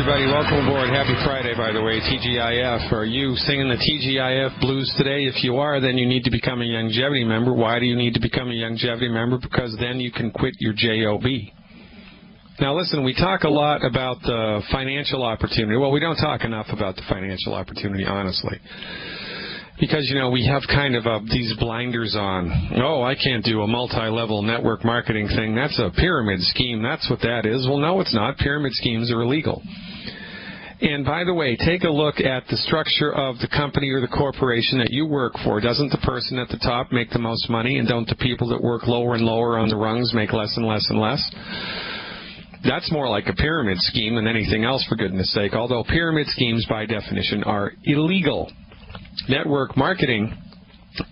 everybody. Welcome aboard. Happy Friday, by the way, TGIF. Are you singing the TGIF blues today? If you are, then you need to become a Longevity member. Why do you need to become a Longevity member? Because then you can quit your JOB. Now, listen, we talk a lot about the financial opportunity. Well, we don't talk enough about the financial opportunity, honestly. Because, you know, we have kind of these blinders on. Oh, I can't do a multi-level network marketing thing. That's a pyramid scheme. That's what that is. Well, no, it's not. Pyramid schemes are illegal. And by the way, take a look at the structure of the company or the corporation that you work for. Doesn't the person at the top make the most money, and don't the people that work lower and lower on the rungs make less and less and less? That's more like a pyramid scheme than anything else, for goodness sake, although pyramid schemes by definition are illegal. Network marketing,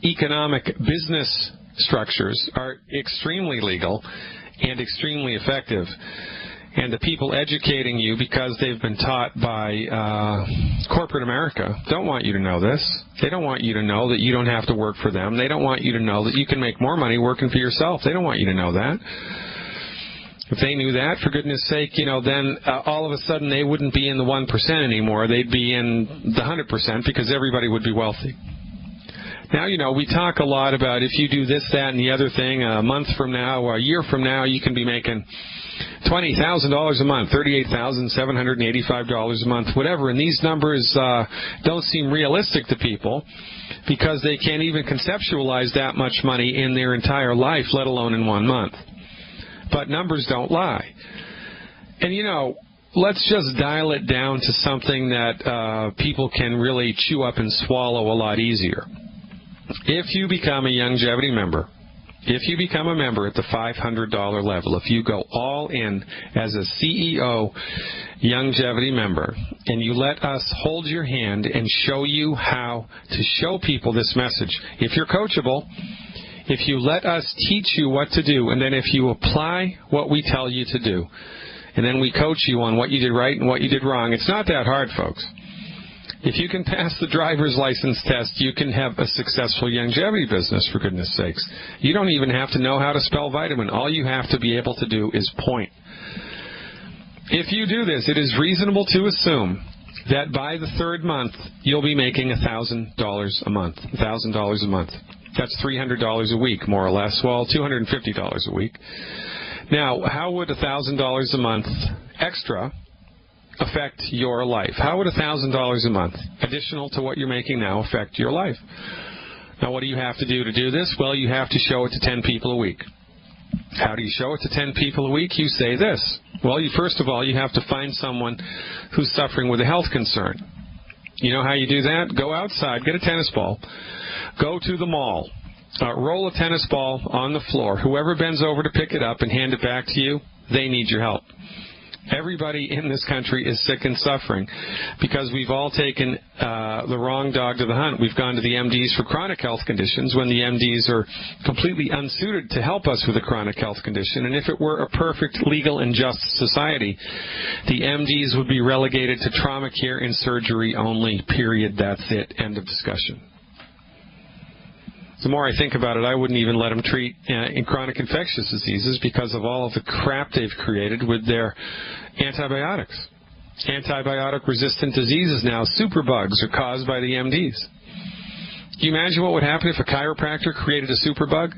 economic business structures are extremely legal and extremely effective. And the people educating you, because they've been taught by corporate America, don't want you to know this. They don't want you to know that you don't have to work for them. They don't want you to know that you can make more money working for yourself. They don't want you to know that. If they knew that, for goodness sake, you know, then all of a sudden they wouldn't be in the 1% anymore. They'd be in the 100% because everybody would be wealthy. Now, you know, we talk a lot about if you do this, that, and the other thing, a month from now or a year from now, you can be making $20,000 a month, $38,785 a month, whatever. And these numbers don't seem realistic to people because they can't even conceptualize that much money in their entire life, let alone in 1 month. But numbers don't lie. And, you know, let's just dial it down to something that people can really chew up and swallow a lot easier. If you become a Longevity member, if you become a member at the $500 level, if you go all in as a CEO Longevity member, and you let us hold your hand and show you how to show people this message, if you're coachable, if you let us teach you what to do, and then if you apply what we tell you to do, and then we coach you on what you did right and what you did wrong, it's not that hard, folks. If you can pass the driver's license test, you can have a successful Longevity business, for goodness sakes. You don't even have to know how to spell vitamin. All you have to be able to do is point. If you do this, it is reasonable to assume that by the third month, you'll be making $1,000 a month. $1,000 a month. That's $300 a week, more or less. Well, $250 a week. Now, how would $1,000 a month extra affect your life? How would $1,000 a month, additional to what you're making now, affect your life? Now, what do you have to do this? Well, you have to show it to 10 people a week. How do you show it to 10 people a week? You say this. Well, first of all, you have to find someone who's suffering with a health concern. You know how you do that? Go outside, get a tennis ball. Go to the mall, roll a tennis ball on the floor. Whoever bends over to pick it up and hand it back to you, they need your help. Everybody in this country is sick and suffering because we've all taken the wrong dog to the hunt. We've gone to the MDs for chronic health conditions when the MDs are completely unsuited to help us with a chronic health condition. And if it were a perfect, legal, and just society, the MDs would be relegated to trauma care and surgery only, period. That's it. End of discussion. The more I think about it, I wouldn't even let them treat chronic infectious diseases because of all of the crap they've created with their antibiotics. Antibiotic-resistant diseases now, superbugs, are caused by the MDs. Can you imagine what would happen if a chiropractor created a superbug?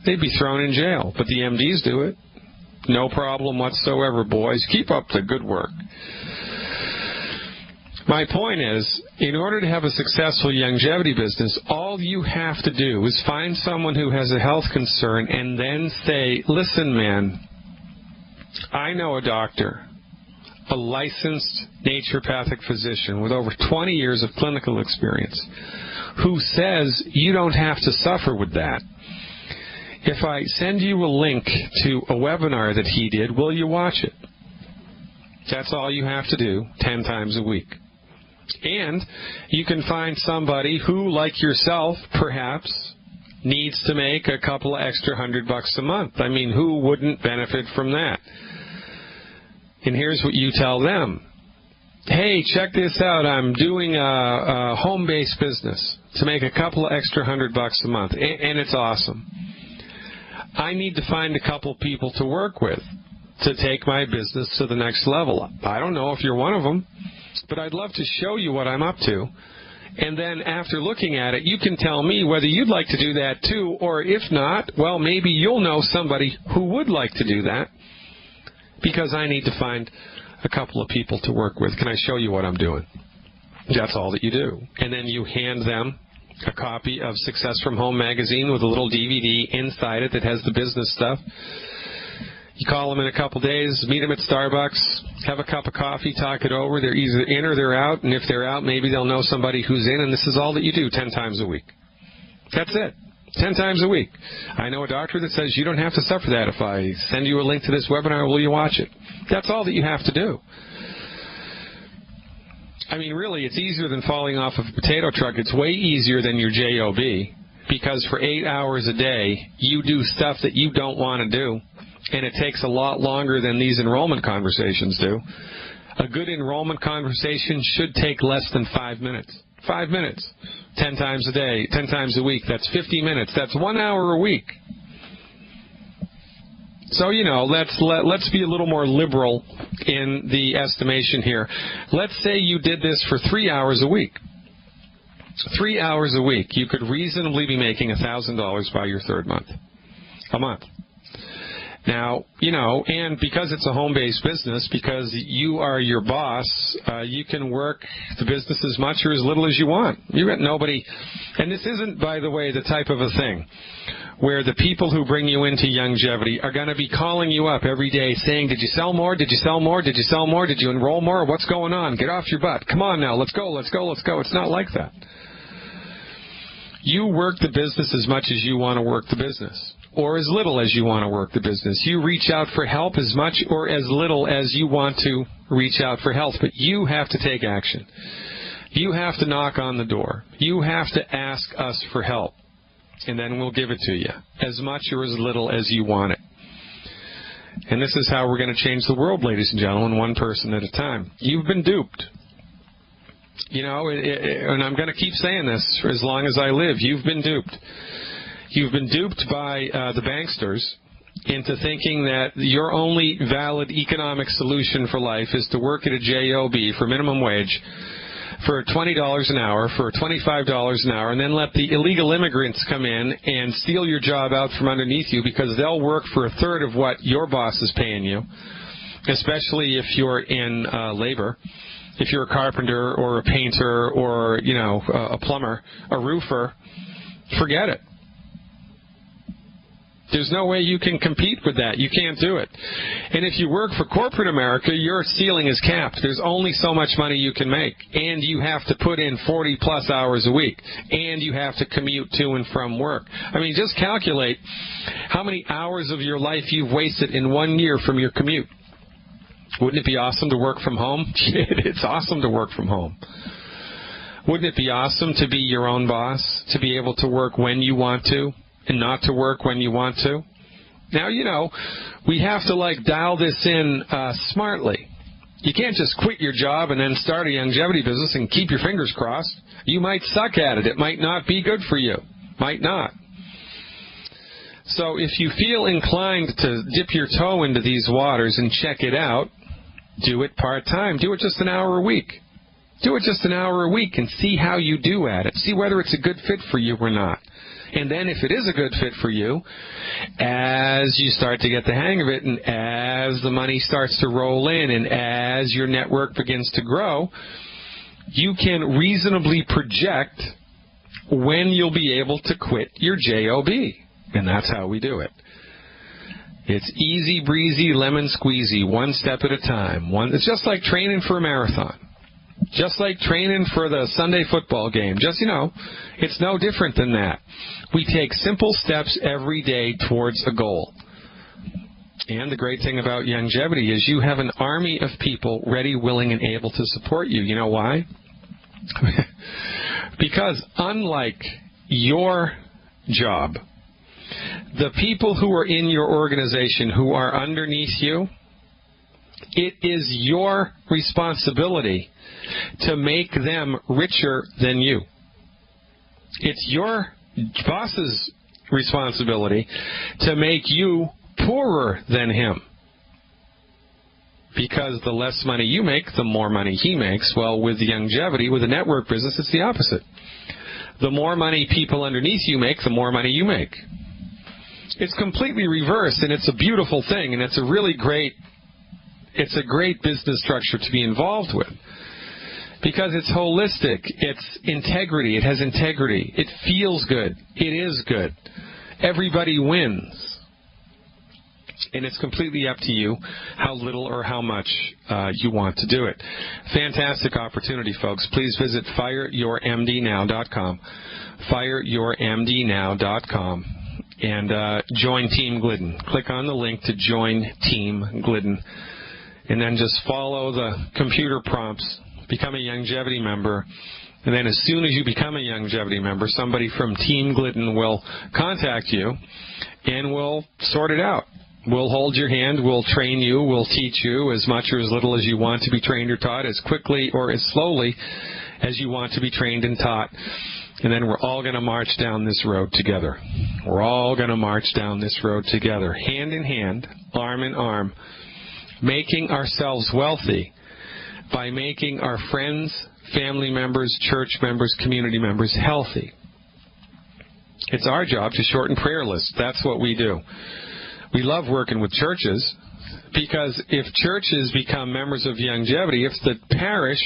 They'd be thrown in jail, but the MDs do it. No problem whatsoever, boys. Keep up the good work. My point is, in order to have a successful Longevity business, all you have to do is find someone who has a health concern and then say, listen, man, I know a doctor, a licensed naturopathic physician with over 20 years of clinical experience, who says you don't have to suffer with that. If I send you a link to a webinar that he did, will you watch it? That's all you have to do 10 times a week. And you can find somebody who, like yourself, perhaps, needs to make a couple of extra $100 a month. I mean, who wouldn't benefit from that? And here's what you tell them. Hey, check this out. I'm doing a home-based business to make a couple of extra $100 a month, and it's awesome. I need to find a couple people to work with. to take my business to the next level. I don't know if you're one of them, but I'd love to show you what I'm up to. And then after looking at it, you can tell me whether you'd like to do that too, or if not, well, maybe you'll know somebody who would like to do that, because I need to find a couple of people to work with. Can I show you what I'm doing? That's all that you do. And then you hand them a copy of Success from Home magazine with a little DVD inside it that has the business stuff. You call them in a couple days, meet them at Starbucks, have a cup of coffee, talk it over. They're either in or they're out, and if they're out, maybe they'll know somebody who's in, and this is all that you do 10 times a week. That's it. 10 times a week. I know a doctor that says you don't have to suffer that. If I send you a link to this webinar, will you watch it? That's all that you have to do. I mean, really, it's easier than falling off of a potato truck. It's way easier than your job, because for 8 hours a day, you do stuff that you don't want to do, and it takes a lot longer than these enrollment conversations do. A good enrollment conversation should take less than 5 minutes. 5 minutes. 10 times a day, 10 times a week. That's 50 minutes. That's 1 hour a week. So, let's be a little more liberal in the estimation here. Let's say you did this for 3 hours a week. 3 hours a week. You could reasonably be making $1,000 by your third month. A month. Now, and because it's a home-based business, because you are your boss, you can work the business as much or as little as you want. You got nobody, and this isn't, by the way, the type of a thing where the people who bring you into Youngevity are going to be calling you up every day saying, did you sell more? Did you sell more? Did you sell more? Did you enroll more? What's going on? Get off your butt. Come on now. Let's go. Let's go. Let's go. It's not like that. You work the business as much as you want to work the business, or as little as you want to work the business. You reach out for help as much or as little as you want to reach out for help, but you have to take action. You have to knock on the door. You have to ask us for help, and then we'll give it to you, as much or as little as you want it. And this is how we're going to change the world, ladies and gentlemen, one person at a time. You've been duped. And I'm going to keep saying this for as long as I live. You've been duped. You've been duped by the banksters into thinking that your only valid economic solution for life is to work at a job for minimum wage for $20 an hour, for $25 an hour, and then let the illegal immigrants come in and steal your job out from underneath you, because they'll work for a third of what your boss is paying you, especially if you're in labor. If you're a carpenter or a painter or, a plumber, a roofer, forget it. There's no way you can compete with that. You can't do it. And if you work for corporate America, your ceiling is capped. There's only so much money you can make. And you have to put in 40-plus hours a week. And you have to commute to and from work. I mean, just calculate how many hours of your life you've wasted in 1 year from your commute. Wouldn't it be awesome to work from home? It's awesome to work from home. Wouldn't it be awesome to be your own boss, to be able to work when you want to and not to work when you want to? Now, we have to, dial this in smartly. You can't just quit your job and then start a Youngevity business and keep your fingers crossed. You might suck at it. It might not be good for you. Might not. So if you feel inclined to dip your toe into these waters and check it out, do it part-time. Do it just an hour a week. Do it just an hour a week and see how you do at it. See whether it's a good fit for you or not. And then if it is a good fit for you, as you start to get the hang of it and as the money starts to roll in and as your network begins to grow, you can reasonably project when you'll be able to quit your job. And that's how we do it. It's easy breezy, lemon squeezy, one step at a time. It's just like training for a marathon. Just like training for the Sunday football game. It's no different than that. We take simple steps every day towards a goal. And the great thing about Youngevity is you have an army of people ready, willing, and able to support you. You know why? Because unlike your job, the people who are in your organization who are underneath you, it is your responsibility to make them richer than you. It's your boss's responsibility to make you poorer than him. because the less money you make, the more money he makes. Well, with longevity, with a network business, it's the opposite. The more money people underneath you make, the more money you make. It's completely reversed, and it's a beautiful thing, and it's a great business structure to be involved with. Because it's holistic, it's integrity, it has integrity, it feels good, it is good. Everybody wins. And it's completely up to you how little or how much you want to do it. Fantastic opportunity, folks. Please visit fireyourmdnow.com, fireyourmdnow.com, and join Team Glidden. Click on the link to join Team Glidden, and then just follow the computer prompts. Become a longevity member, and then as soon as you become a longevity member, somebody from Team Glidden will contact you, and we'll sort it out. We'll hold your hand, we'll train you, we'll teach you as much or as little as you want to be trained or taught, as quickly or as slowly as you want to be trained and taught. And then we're all going to march down this road together. We're all going to march down this road together, hand in hand, arm in arm, making ourselves wealthy by making our friends, family members, church members, community members healthy. It's our job to shorten prayer lists. That's what we do. We love working with churches, because if churches become members of longevity, if the parish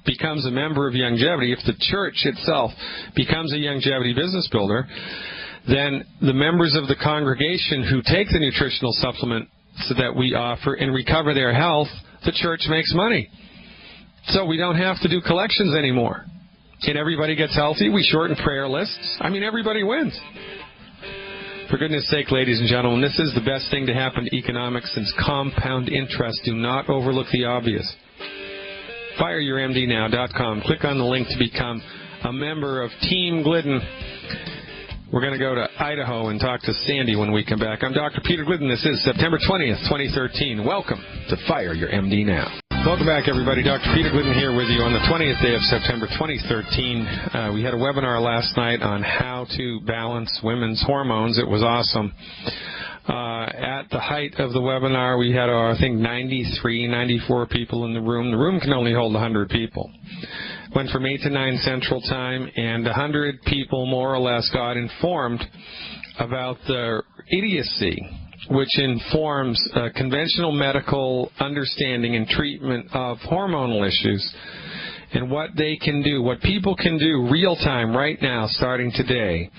becomes a member of longevity, if the church itself becomes a longevity business builder, then the members of the congregation who take the nutritional supplement that we offer and recover their health, the church makes money. So we don't have to do collections anymore. And everybody gets healthy. We shorten prayer lists. I mean, everybody wins. For goodness sake, ladies and gentlemen, this is the best thing to happen to economics since compound interest. Do not overlook the obvious. FireYourMDNow.com. Click on the link to become a member of Team Glidden. We're going to go to Idaho and talk to Sandy when we come back. I'm Dr. Peter Glidden. This is September 20th, 2013. Welcome to Fire Your MD Now. Welcome back, everybody. Dr. Peter Glidden here with you on the 20th day of September 2013. We had a webinar last night on how to balance women's hormones. It was awesome. At the height of the webinar, we had, I think, 94 people in the room. The room can only hold 100 people. Went from 8 to 9 Central Time, and 100 people more or less got informed about the idiocy which informs conventional medical understanding and treatment of hormonal issues, and what they can do, what people can do real time right now, starting today,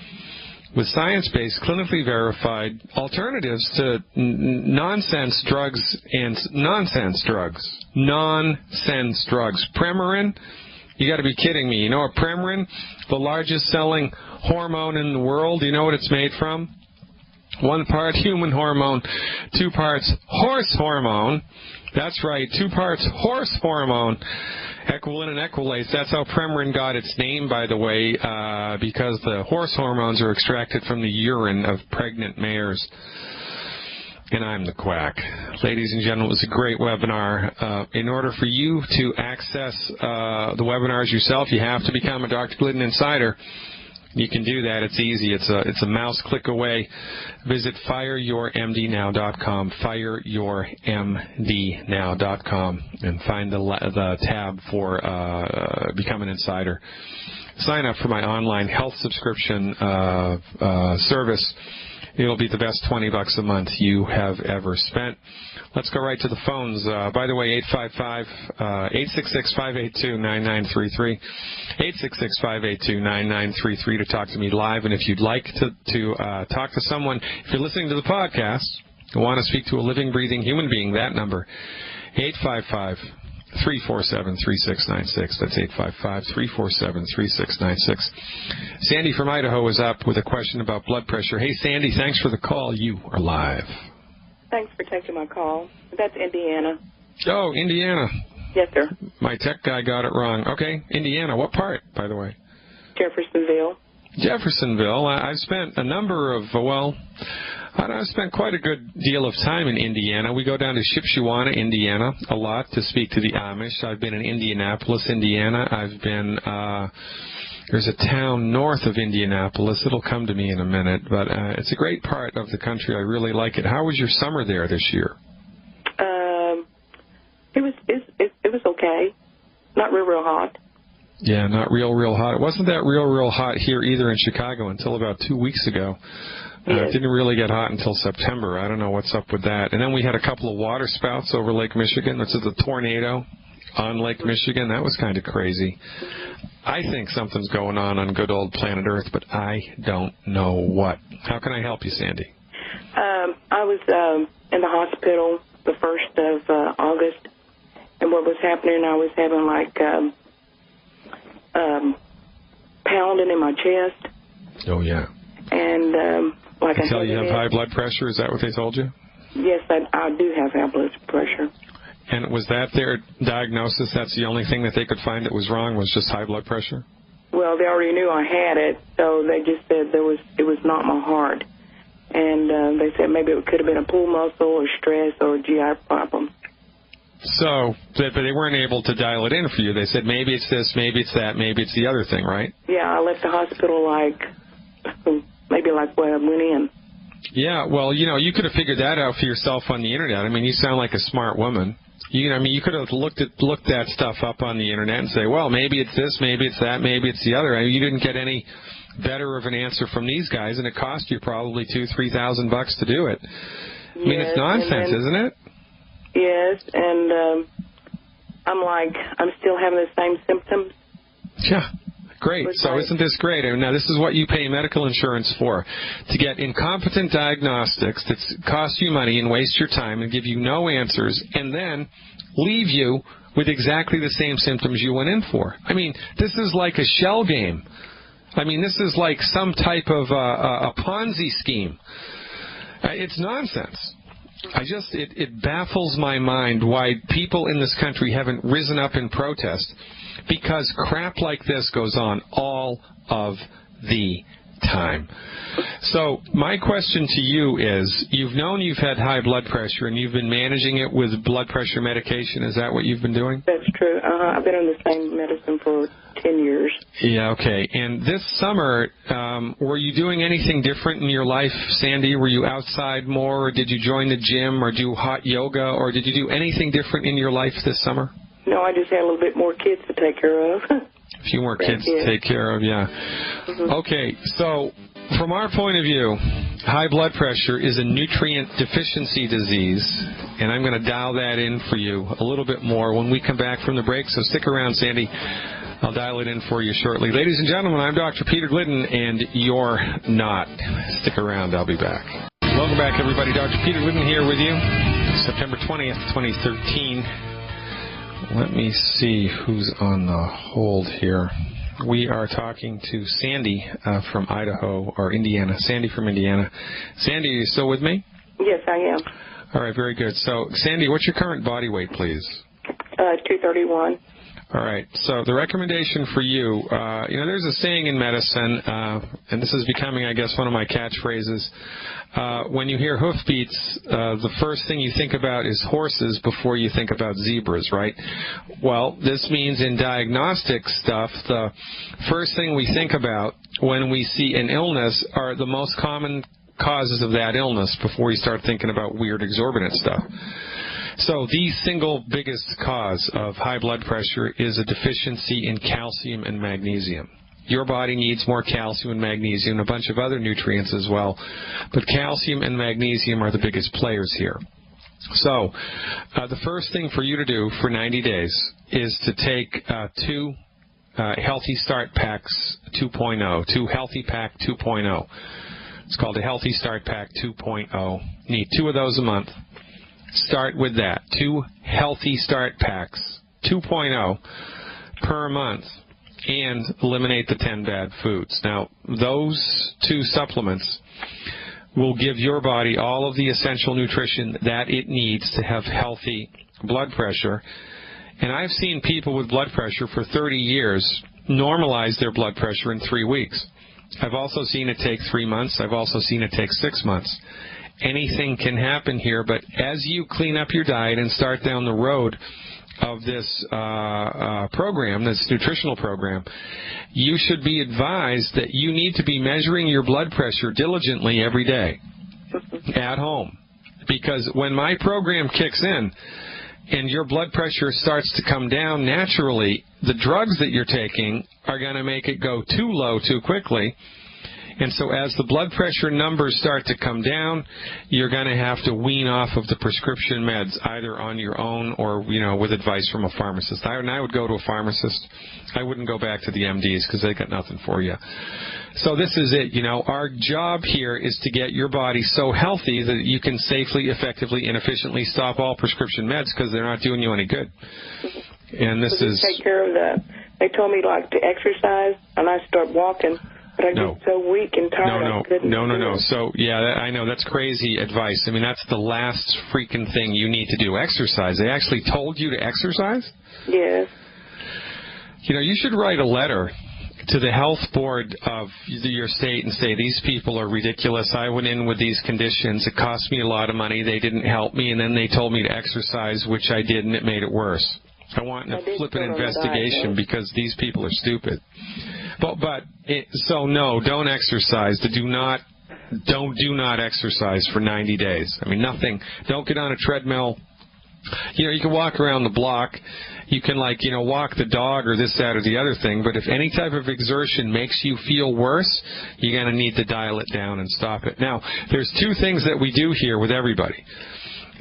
with science-based, clinically verified alternatives to nonsense drugs and nonsense drugs. Nonsense drugs. Premarin? You got to be kidding me. You know what Premarin, the largest selling hormone in the world, do you know what it's made from? 1 part human hormone, 2 parts horse hormone. That's right, 2 parts horse hormone. Equilin and Equilase. That's how Premarin got its name, by the way, because the horse hormones are extracted from the urine of pregnant mares. And I'm the quack. Ladies and gentlemen, it was a great webinar. In order for you to access the webinars yourself, you have to become a Dr. Glidden Insider. You can do that. It's easy. It's a mouse click away. Visit fireyourmdnow.com, fireyourmdnow.com, and find the tab for Become an Insider. Sign up for my online health subscription service. It'll be the best $20 a month you have ever spent. Let's go right to the phones. By the way, 866-582-9933. 866-582-9933 to talk to me live. And if you'd like to talk to someone, if you're listening to the podcast and want to speak to a living, breathing human being, that number, 855-347-3696. That's 855-347-3696. Sandy from Idaho is up with a question about blood pressure. Hey, Sandy, thanks for the call. You are live. Thanks for taking my call. That's Indiana. Oh, Indiana. Yes, sir. My tech guy got it wrong. Okay, Indiana. What part, by the way? Jeffersonville. Jeffersonville. I've spent a number of, I've spent quite a good deal of time in Indiana. We go down to Shipshewana, Indiana, a lot to speak to the Amish. I've been in Indianapolis, Indiana. I've been, there's a town north of Indianapolis. It'll come to me in a minute, but it's a great part of the country. I really like it. How was your summer there this year? not real hot. Yeah, not real hot. It wasn't that real hot here either in Chicago until about 2 weeks ago. It didn't really get hot until September. I don't know what's up with that. And then we had a couple of water spouts over Lake Michigan. This is a tornado on Lake Michigan. That was kind of crazy. I think something's going on good old planet Earth, but I don't know what. How can I help you, Sandy? I was in the hospital the 1st of August, and what was happening, I was having like pounding in my chest. Oh, yeah. And like I tell you have high blood pressure? Is that what they told you? Yes, I do have high blood pressure. And was that their diagnosis? That's the only thing that they could find that was wrong, was just high blood pressure? Well, they already knew I had it, so they just said it was not my heart. And they said maybe it could have been a pull muscle or stress or a GI problem. So, but they weren't able to dial it in for you. They said maybe it's this, maybe it's that, maybe it's the other thing, right? Yeah, I left the hospital maybe when I went in. Yeah, well, you could have figured that out for yourself on the Internet. I mean, you sound like a smart woman. You could have looked that stuff up on the Internet and say, well, maybe it's this, maybe it's that, maybe it's the other. I mean, you didn't get any better of an answer from these guys, and it cost you probably $2,000-$3,000 to do it. I mean, it's nonsense, isn't it? Yes, and I'm still having the same symptoms. Yeah. Great. So isn't this great? Now, this is what you pay medical insurance for, to get incompetent diagnostics that cost you money and waste your time and give you no answers, and then leave you with exactly the same symptoms you went in for. I mean, this is like a shell game. I mean, this is like some type of a Ponzi scheme. It's nonsense. It baffles my mind why people in this country haven't risen up in protest, because crap like this goes on all of the time. So my question to you is, you've known you've had high blood pressure and you've been managing it with blood pressure medication. Is that what you've been doing? That's true. I've been on the same medicine for 10 years. Yeah, okay. And this summer, were you doing anything different in your life, Sandy? Were you outside more, or did you join the gym or do hot yoga, or did you do anything different in your life this summer? No, I just had a little bit more kids to take care of. A few more kids to take care of, yeah. Mm-hmm. Okay, so from our point of view, high blood pressure is a nutrient deficiency disease, and I'm going to dial that in for you a little bit more when we come back from the break, so stick around, Sandy. I'll dial it in for you shortly. Ladies and gentlemen, I'm Dr. Peter Glidden, and you're not. Stick around. I'll be back. Welcome back, everybody. Dr. Peter Glidden here with you. September 20th, 2013. Let me see who's on the hold here. We are talking to Sandy from Idaho, or Indiana. Sandy from Indiana. Sandy, are you still with me? Yes, I am. All right, very good. So, Sandy, what's your current body weight, please? 231. All right. So the recommendation for you, there's a saying in medicine, and this is becoming, I guess, one of my catchphrases. When you hear hoofbeats, the first thing you think about is horses before you think about zebras, right? Well, this means in diagnostic stuff, the first thing we think about when we see an illness are the most common causes of that illness before we start thinking about weird, exorbitant stuff. So the single biggest cause of high blood pressure is a deficiency in calcium and magnesium. Your body needs more calcium and magnesium, and a bunch of other nutrients as well. But calcium and magnesium are the biggest players here. So the first thing for you to do for 90 days is to take two Healthy Start Packs 2.0, 2 Healthy Pack 2.0. It's called a Healthy Start Pack 2.0. You need 2 of those a month. Start with that. 2 Healthy Start Packs 2.0 per month, and eliminate the 10 bad foods. Now, those 2 supplements will give your body all of the essential nutrition that it needs to have healthy blood pressure. And I've seen people with blood pressure for 30 years normalize their blood pressure in 3 weeks. I've also seen it take 3 months. I've also seen it take 6 months. Anything can happen here, but as you clean up your diet and start down the road of this program, this nutritional program, you should be advised that you need to be measuring your blood pressure diligently every day at home. Because when my program kicks in, and your blood pressure starts to come down naturally, the drugs that you're taking are going to make it go too low too quickly. And so as the blood pressure numbers start to come down, you're going to have to wean off of the prescription meds, either on your own or, with advice from a pharmacist. I would go to a pharmacist. I wouldn't go back to the MDs because they got nothing for you. So this is it. Our job here is to get your body so healthy that you can safely, effectively, and efficiently stop all prescription meds because they're not doing you any good. And this is... take care of they told me, to exercise, and I start walking. But I get so weak and tired. No. So, I know. That's crazy advice. I mean, that's the last freaking thing you need to do. Exercise. They actually told you to exercise? Yes. You should write a letter to the health board of your state and say, these people are ridiculous. I went in with these conditions. It cost me a lot of money. They didn't help me. And then they told me to exercise, which I did, and it made it worse. I want a flippant investigation because these people are stupid. So no, don't exercise. Do not exercise for 90 days. I mean, nothing. Don't get on a treadmill. You can walk around the block. You can walk the dog or this, that, or the other thing. But if any type of exertion makes you feel worse, you're going to need to dial it down and stop it. Now, there's two things that we do here with everybody.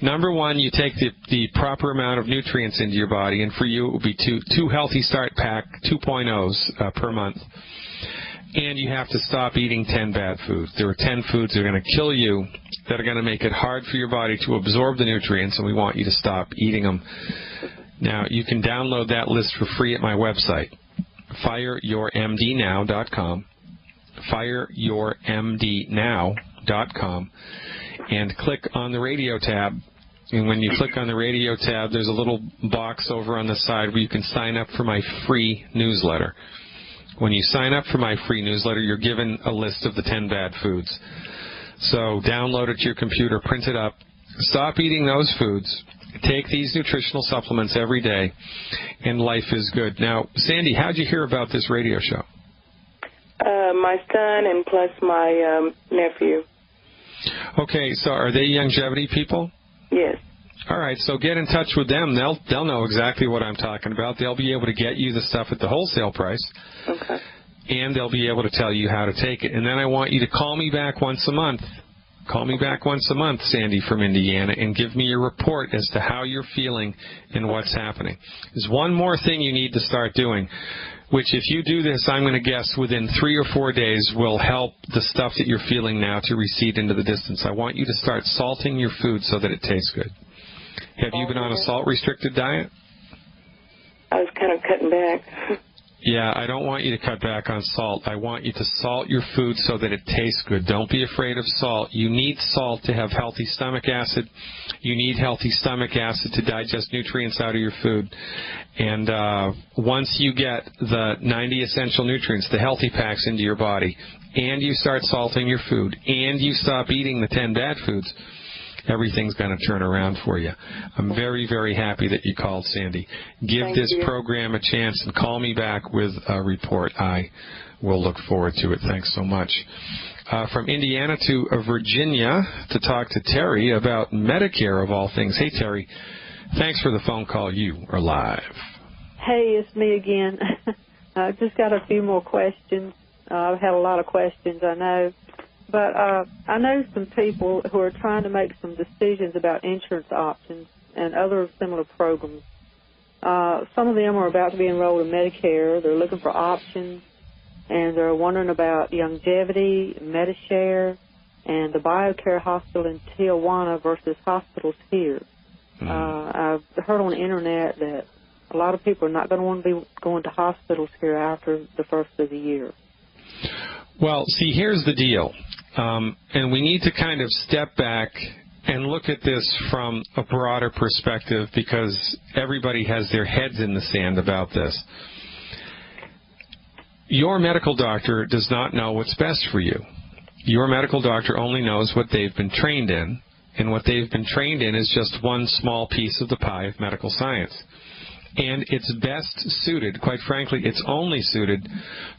Number one, you take the proper amount of nutrients into your body, and for you it would be two Healthy Start Pack 2.0s per month. And you have to stop eating 10 bad foods. There are 10 foods that are going to kill you, that are going to make it hard for your body to absorb the nutrients, and we want you to stop eating them. Now, you can download that list for free at my website, fireyourmdnow.com, fireyourmdnow.com, and click on the radio tab. And when you click on the radio tab, there's a little box over on the side where you can sign up for my free newsletter. When you sign up for my free newsletter, you're given a list of the 10 bad foods. So download it to your computer, print it up, stop eating those foods, take these nutritional supplements every day, and life is good. Now, Sandy, how'd you hear about this radio show? My son and plus my nephew. Okay, so are they longevity people? Yes. All right, so get in touch with them. They'll know exactly what I'm talking about. They'll be able to get you the stuff at the wholesale price. Okay. And they'll be able to tell you how to take it. And then I want you to call me back once a month. Call me back once a month, Sandy from Indiana, and give me your report as to how you're feeling and what's happening. There's one more thing you need to start doing, which if you do this, I'm going to guess within 3 or 4 days will help the stuff that you're feeling now to recede into the distance. I want you to start salting your food so that it tastes good. Have you been on a salt-restricted diet? I was kind of cutting back. Yeah, I don't want you to cut back on salt. I want you to salt your food so that it tastes good. Don't be afraid of salt. You need salt to have healthy stomach acid. You need healthy stomach acid to digest nutrients out of your food. And once you get the 90 essential nutrients, the healthy packs into your body, and you start salting your food, and you stop eating the 10 bad foods, everything's going to turn around for you. I'm very, very happy that you called, Sandy. Give this program a chance and call me back with a report. I will look forward to it. Thanks so much. From Indiana to Virginia to talk to Terry about Medicare, of all things. Hey, Terry, thanks for the phone call. You are live. Hey, it's me again. I just got a few more questions. I've had a lot of questions, I know. But I know some people who are trying to make some decisions about insurance options and other similar programs. Some of them are about to be enrolled in Medicare. They're looking for options, and they're wondering about longevity, MediShare, and the BioCare hospital in Tijuana versus hospitals here. I've heard on the Internet that a lot of people are not going to want to be going to hospitals here after the first of the year. Well, see, here's the deal. And we need to kind of step back and look at this from a broader perspective because everybody has their heads in the sand about this. Your medical doctor does not know what's best for you. Your medical doctor only knows what they've been trained in, and what they've been trained in is just one small piece of the pie of medical science. And it's best suited, quite frankly, it's only suited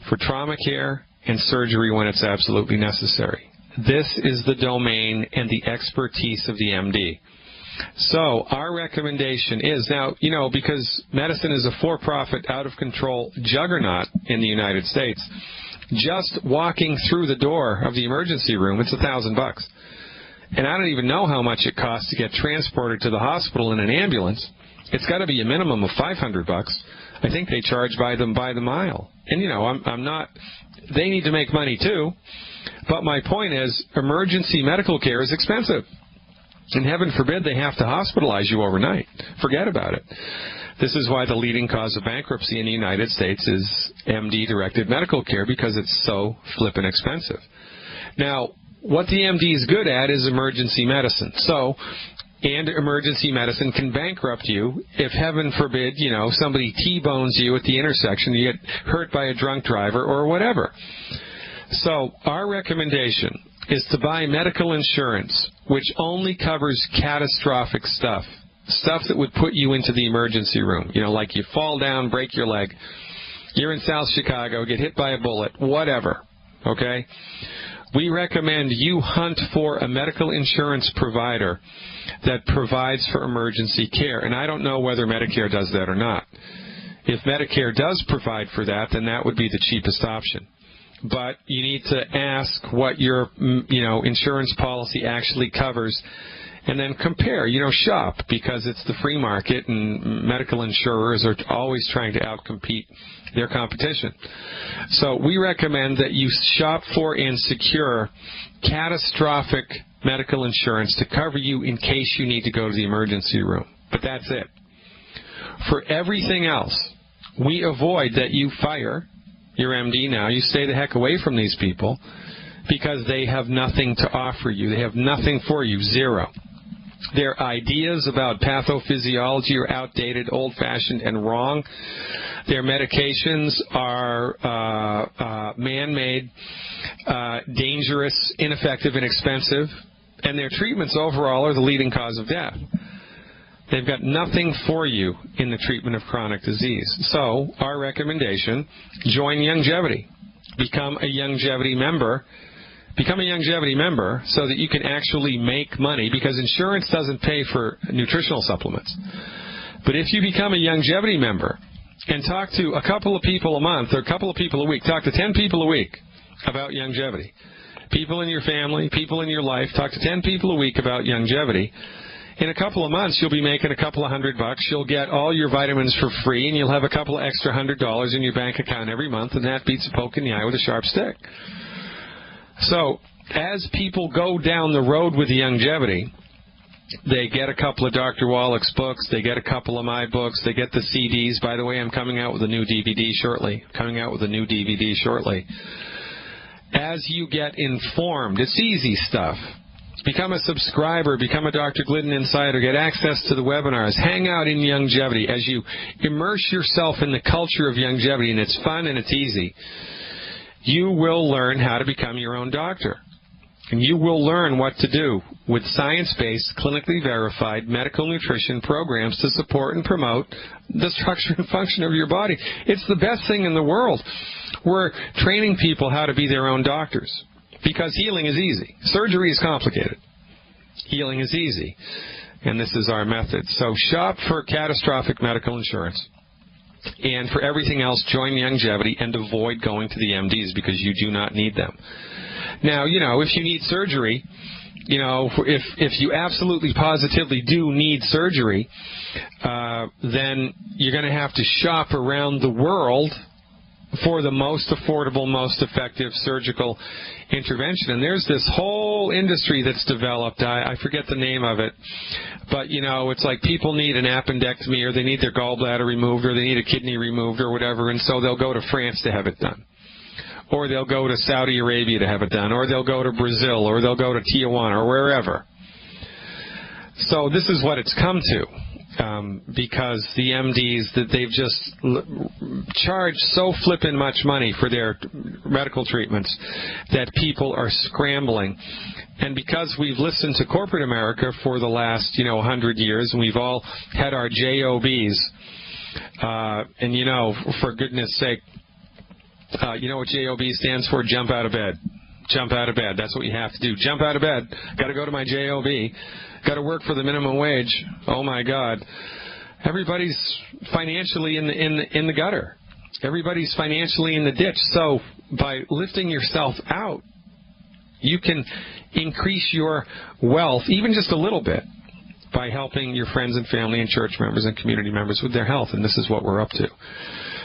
for trauma care and surgery when it's absolutely necessary. This is the domain and the expertise of the MD. So our recommendation is now, because medicine is a for-profit, out-of-control juggernaut in the United States, just walking through the door of the emergency room, it's $1,000. And I don't even know how much it costs to get transported to the hospital in an ambulance. It's got to be a minimum of $500. I think they charge by the mile. And, I'm not, they need to make money too. But my point is, emergency medical care is expensive. And heaven forbid they have to hospitalize you overnight. Forget about it. This is why the leading cause of bankruptcy in the United States is MD-directed medical care, because it's so flippin' expensive. Now, what the MD is good at is emergency medicine. And emergency medicine can bankrupt you if, heaven forbid, somebody T-bones you at the intersection, you get hurt by a drunk driver or whatever. So our recommendation is to buy medical insurance, which only covers catastrophic stuff that would put you into the emergency room. Like you fall down, break your leg, you're in South Chicago, get hit by a bullet, whatever, okay? We recommend you hunt for a medical insurance provider that provides for emergency care. And I don't know whether Medicare does that or not. If Medicare does provide for that, then that would be the cheapest option. But you need to ask what your, insurance policy actually covers, and then compare, shop, because it's the free market and medical insurers are always trying to outcompete their competition. So we recommend that you shop for and secure catastrophic medical insurance to cover you in case you need to go to the emergency room. But that's it. For everything else, we avoid that you fire your MD now. You stay the heck away from these people because they have nothing to offer you. They have nothing for you, zero. Their ideas about pathophysiology are outdated, old-fashioned, and wrong. Their medications are man-made, dangerous, ineffective, and expensive. And their treatments overall are the leading cause of death. They've got nothing for you in the treatment of chronic disease. So our recommendation, join Youngevity. Become a Youngevity member. Become a Youngevity member so that you can actually make money, because insurance doesn't pay for nutritional supplements. But if you become a Youngevity member and talk to a couple of people a month or a couple of people a week, talk to 10 people a week about Youngevity. People in your family, people in your life, talk to 10 people a week about Youngevity. In a couple of months, you'll be making a couple of $100. You'll get all your vitamins for free, and you'll have a couple of extra $100 in your bank account every month, and that beats a poke in the eye with a sharp stick. So as people go down the road with Youngevity, they get a couple of Dr. Wallach's books, they get a couple of my books, they get the CDs. By the way, I'm coming out with a new DVD shortly. As you get informed, it's easy stuff. Become a subscriber, become a Dr. Glidden Insider, get access to the webinars, hang out in Youngevity. As you immerse yourself in the culture of Youngevity, and it's fun and it's easy, you will learn how to become your own doctor. And you will learn what to do with science-based, clinically verified medical nutrition programs to support and promote the structure and function of your body. It's the best thing in the world. We're training people how to be their own doctors, because healing is easy. Surgery is complicated. Healing is easy. And this is our method. So shop for catastrophic medical insurance. And for everything else, join Youngevity and avoid going to the MDs, because you do not need them. Now, if you need surgery, if you absolutely positively do need surgery, then you're going to have to shop around the world for the most affordable, most effective surgical intervention. And there's this whole industry that's developed. I forget the name of it. But, it's like people need an appendectomy, or they need their gallbladder removed, or they need a kidney removed, or whatever, and so they'll go to France to have it done. Or they'll go to Saudi Arabia to have it done. Or they'll go to Brazil, or they'll go to Tijuana, or wherever. So this is what it's come to. Because the MDs, that they've just charged so flippin' much money for their medical treatments that people are scrambling. And because we've listened to corporate America for the last, 100 years, and we've all had our JOBs, and for goodness sake, you know what JOB stands for? Jump out of bed. Jump out of bed. That's what you have to do. Jump out of bed. Got to go to my JOB. got to work for the minimum wage. Oh my God. Everybody's financially in the gutter. Everybody's financially in the ditch. So by lifting yourself out, you can increase your wealth even just a little bit by helping your friends and family and church members and community members with their health, and this is what we're up to.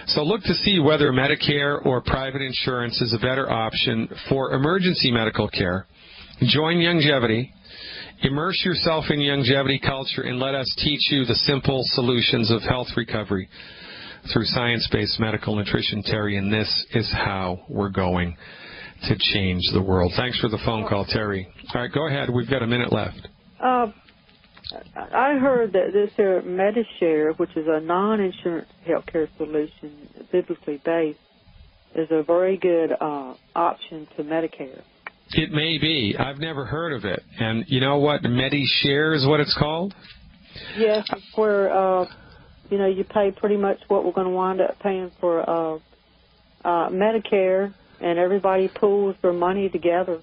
So look to see whether Medicare or private insurance is a better option for emergency medical care. Join Longevity. Immerse yourself in longevity culture and let us teach you the simple solutions of health recovery through science-based medical nutrition, Terry, and this is how we're going to change the world. Thanks for the phone call, Terry. All right, go ahead. We've got a minute left. I heard that this here MediShare, which is a non-insurance healthcare solution, biblically based, is a very good option to Medicare. It may be. I've never heard of it. And you know what? MediShare is what it's called? Yes, it's where, you pay pretty much what we're going to wind up paying for Medicare, and everybody pools their money together.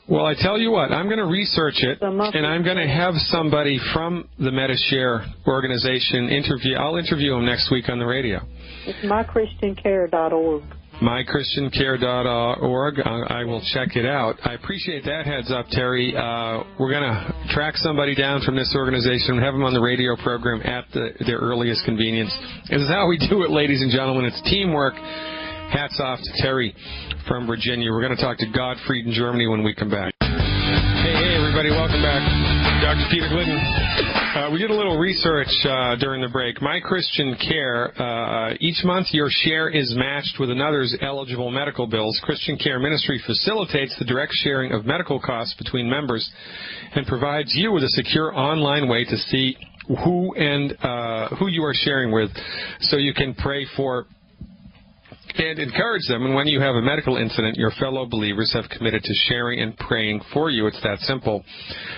Well, I tell you what, I'm going to research it, and I'm going to have somebody from the MediShare organization interview. I'll interview him next week on the radio. It's mychristiancare.org. mychristiancare.org. I will check it out. I appreciate that heads up, Terry. We're going to track somebody down from this organization and have them on the radio program at their earliest convenience. This is how we do it, ladies and gentlemen. It's teamwork. Hats off to Terry from Virginia. We're going to talk to Gottfried in Germany when we come back. Hey, everybody. Welcome back. Dr. Peter Glidden. We did a little research during the break. My Christian Care, each month your share is matched with another's eligible medical bills. Christian Care Ministry facilitates the direct sharing of medical costs between members and provides you with a secure online way to see who you are sharing with, so you can pray for and encourage them. And when you have a medical incident, your fellow believers have committed to sharing and praying for you. It's that simple.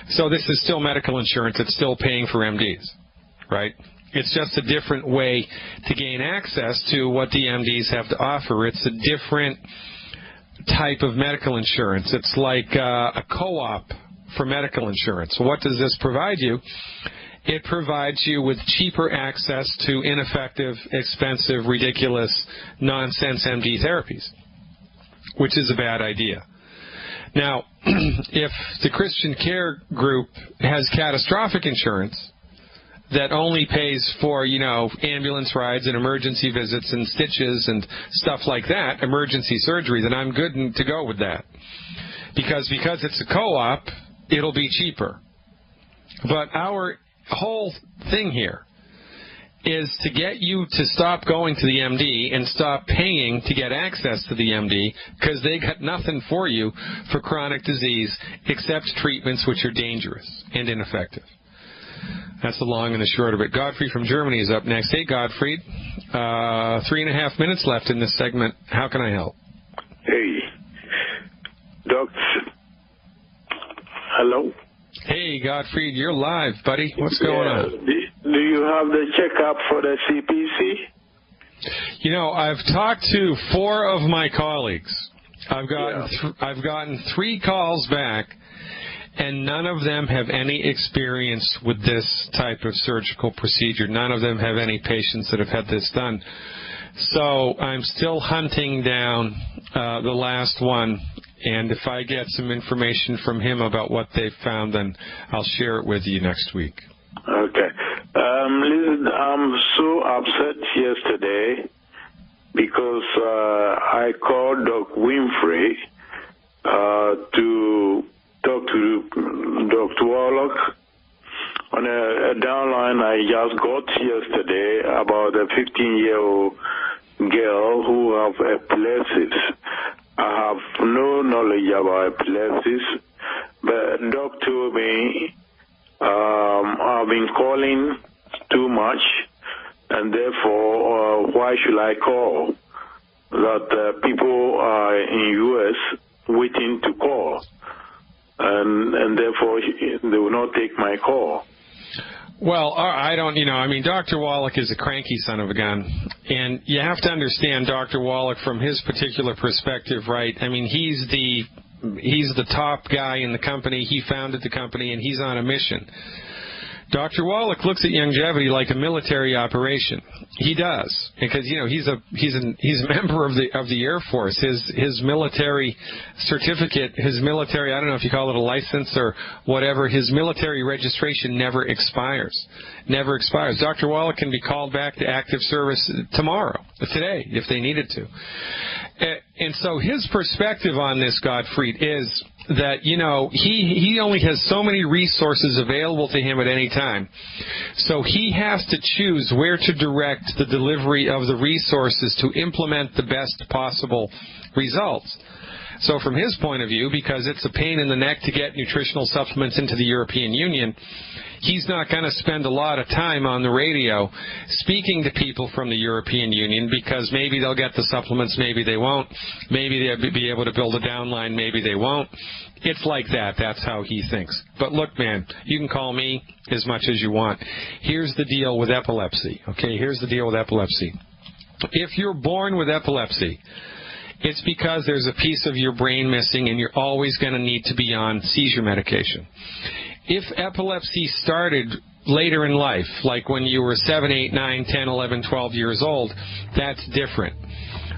So this is still medical insurance. It's still paying for MDs, right? It's just a different way to gain access to what the MDs have to offer. It's a different type of medical insurance. It's like a co-op for medical insurance. What does this provide you? It provides you with cheaper access to ineffective, expensive, ridiculous, nonsense MD therapies, which is a bad idea. Now, if the Christian Care Group has catastrophic insurance that only pays for, ambulance rides and emergency visits and stitches and stuff like that, emergency surgery, then I'm good to go with that. Because it's a co-op, it'll be cheaper. But our whole thing here is to get you to stop going to the MD and stop paying to get access to the MD, because they got nothing for you for chronic disease except treatments which are dangerous and ineffective. That's the long and the short of it. Gottfried from Germany is up next. Hey, Gottfried. 3.5 minutes left in this segment. How can I help? Hey, Doctor. Hello? Hey, Gottfried, you're live, buddy. What's going on? Do you have the checkup for the CPC? I've talked to 4 of my colleagues. I've gotten 3 calls back, and none of them have any experience with this type of surgical procedure. None of them have any patients that have had this done. So I'm still hunting down the last one. And if I get some information from him about what they've found, then I'll share it with you next week. Okay. Listen, I'm so upset yesterday because I called Doc Winfrey to talk to Dr. Warlock on a downline I just got yesterday about a 15-year-old girl who have epilepsy. I have no knowledge about epilepsy, but Doc told me I've been calling too much, and therefore, why should I call? That people are in U.S. waiting to call, and therefore they will not take my call. Well, I don't, Dr. Wallach is a cranky son of a gun, and you have to understand Dr. Wallach from his particular perspective, right? I mean, he's the he's the top guy in the company. He founded the company, and he's on a mission. Dr. Wallach looks at longevity like a military operation. He does, because he's a member of the Air Force. His military certificate, his military, I don't know if you call it a license or whatever, his military registration never expires. Never expires. Dr. Wallach can be called back to active service today, if they needed to. And so his perspective on this, Gottfried, is that, he only has so many resources available to him at any time. So he has to choose where to direct the delivery of the resources to implement the best possible results. So from his point of view, because it's a pain in the neck to get nutritional supplements into the European Union, he's not going to spend a lot of time on the radio speaking to people from the European Union, because maybe they'll get the supplements, maybe they won't. Maybe they'll be able to build a downline, maybe they won't. It's like that. That's how he thinks. But look, man, you can call me as much as you want. Here's the deal with epilepsy. Okay, here's the deal with epilepsy. If you're born with epilepsy, it's because there's a piece of your brain missing, and you're always going to need to be on seizure medication. If epilepsy started later in life, like when you were 7, 8, 9, 10, 11, 12 years old, that's different.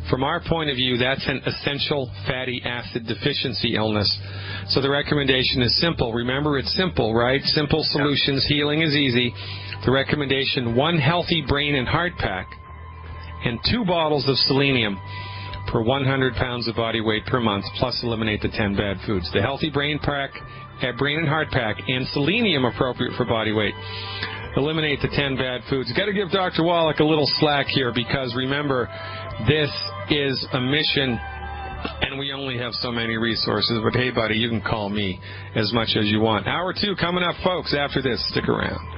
From our point of view, that's an essential fatty acid deficiency illness. So the recommendation is simple. Remember, it's simple, right? Simple solutions. Healing is easy. The recommendation, 1 healthy brain and heart pack and 2 bottles of selenium per 100 pounds of body weight per month, plus eliminate the 10 bad foods. The healthy brain and heart pack, and selenium appropriate for body weight. Eliminate the 10 bad foods. Got to give Dr. Wallach a little slack here, because remember, this is a mission, and we only have so many resources. But hey, buddy, you can call me as much as you want. Hour 2 coming up, folks. After this, stick around.